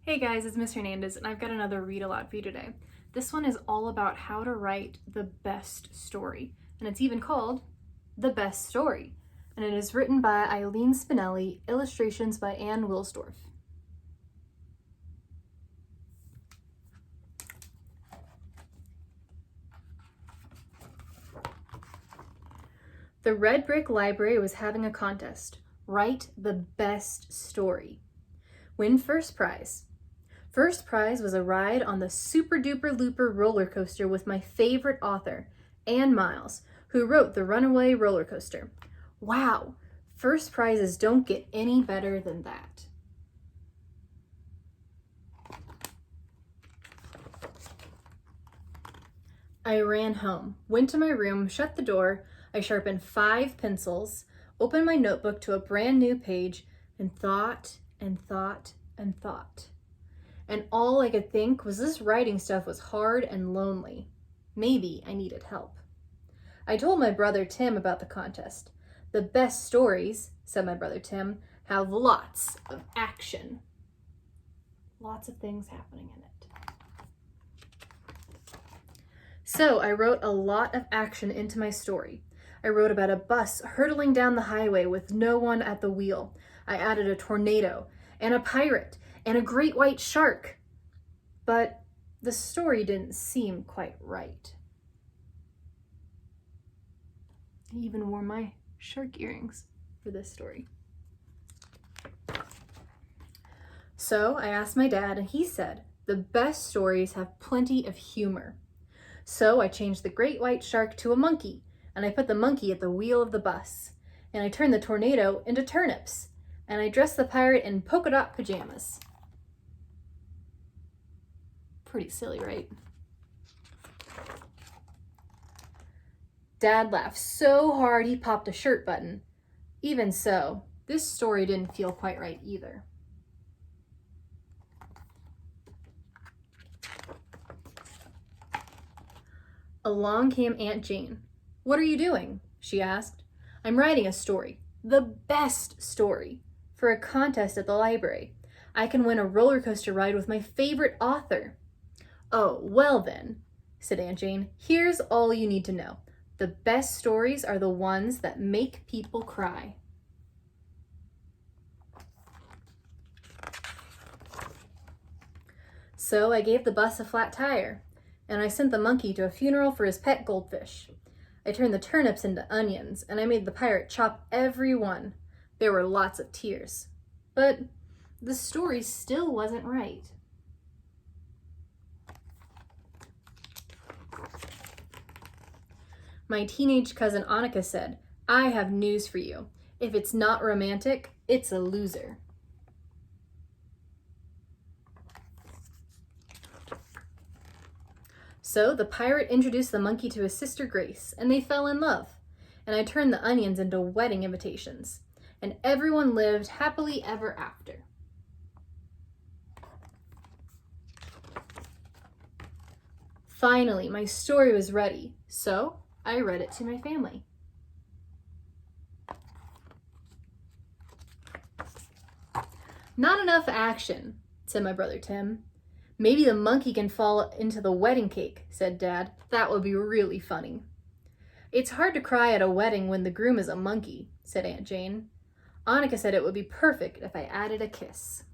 Hey guys, it's Miss Hernandez, and I've got another read aloud for you today. This one is all about how to write the best story, and it's even called The Best Story. And it is written by Eileen Spinelli, illustrations by Anne Wilsdorf. The Red Brick Library was having a contest. Write the best story. Win first prize. First prize was a ride on the Super Duper Looper roller coaster with my favorite author, Anne Miles, who wrote the Runaway roller coaster. Wow, first prizes don't get any better than that. I ran home, went to my room, shut the door. I sharpened 5 pencils, opened my notebook to a brand new page, and thought and thought and thought. And all I could think was this writing stuff was hard and lonely. Maybe I needed help. I told my brother Tim about the contest. The best stories, said my brother Tim, have lots of action. Lots of things happening in it. So I wrote a lot of action into my story. I wrote about a bus hurtling down the highway with no one at the wheel. I added a tornado and a pirate and a great white shark. But the story didn't seem quite right. I even wore my shark earrings for this story. So I asked my dad, and he said, the best stories have plenty of humor. So I changed the great white shark to a monkey, and I put the monkey at the wheel of the bus, and I turned the tornado into turnips, and I dressed the pirate in polka dot pajamas. Pretty silly, right? Dad laughed so hard he popped a shirt button. Even so, this story didn't feel quite right either. Along came Aunt Jane. What are you doing? She asked. I'm writing a story, the best story, for a contest at the library. I can win a roller coaster ride with my favorite author. Oh, well then, said Aunt Jane, here's all you need to know. The best stories are the ones that make people cry. So I gave the bus a flat tire, and I sent the monkey to a funeral for his pet goldfish. I turned the turnips into onions, and I made the pirate chop every one. There were lots of tears. But the story still wasn't right. My teenage cousin Annika said, I have news for you. If it's not romantic, it's a loser. So the pirate introduced the monkey to his sister Grace, and they fell in love. And I turned the onions into wedding invitations. And everyone lived happily ever after. Finally, my story was ready, so I read it to my family. Not enough action, said my brother Tim. Maybe the monkey can fall into the wedding cake, said Dad. That would be really funny. It's hard to cry at a wedding when the groom is a monkey, said Aunt Jane. Annika said it would be perfect if I added a kiss.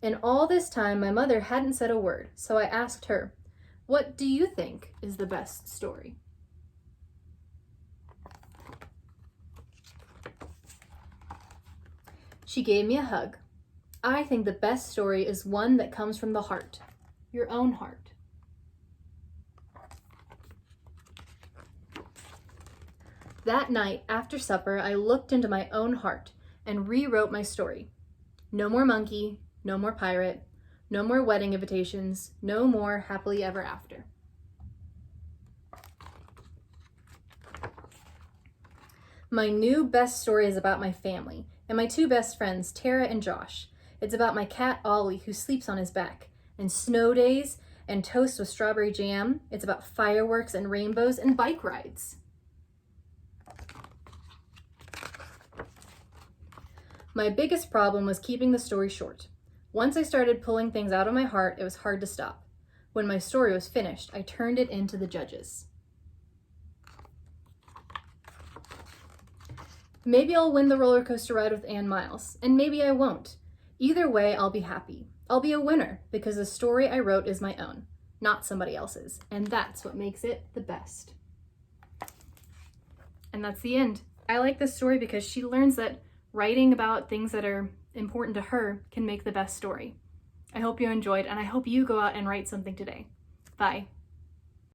In all this time, my mother hadn't said a word, so I asked her, what do you think is the best story? She gave me a hug. I think the best story is one that comes from the heart, your own heart. That night, after supper, I looked into my own heart and rewrote my story. No more monkey, no more pirate, no more wedding invitations, no more happily ever after. My new best story is about my family and my 2 best friends, Tara and Josh. It's about my cat, Ollie, who sleeps on his back, and snow days and toast with strawberry jam. It's about fireworks and rainbows and bike rides. My biggest problem was keeping the story short. Once I started pulling things out of my heart, it was hard to stop. When my story was finished, I turned it into the judges. Maybe I'll win the roller coaster ride with Anne Miles, and maybe I won't. Either way, I'll be happy. I'll be a winner because the story I wrote is my own, not somebody else's, and that's what makes it the best. And that's the end. I like this story because she learns that writing about things that are important to her can make the best story. I hope you enjoyed, and I hope you go out and write something today. Bye.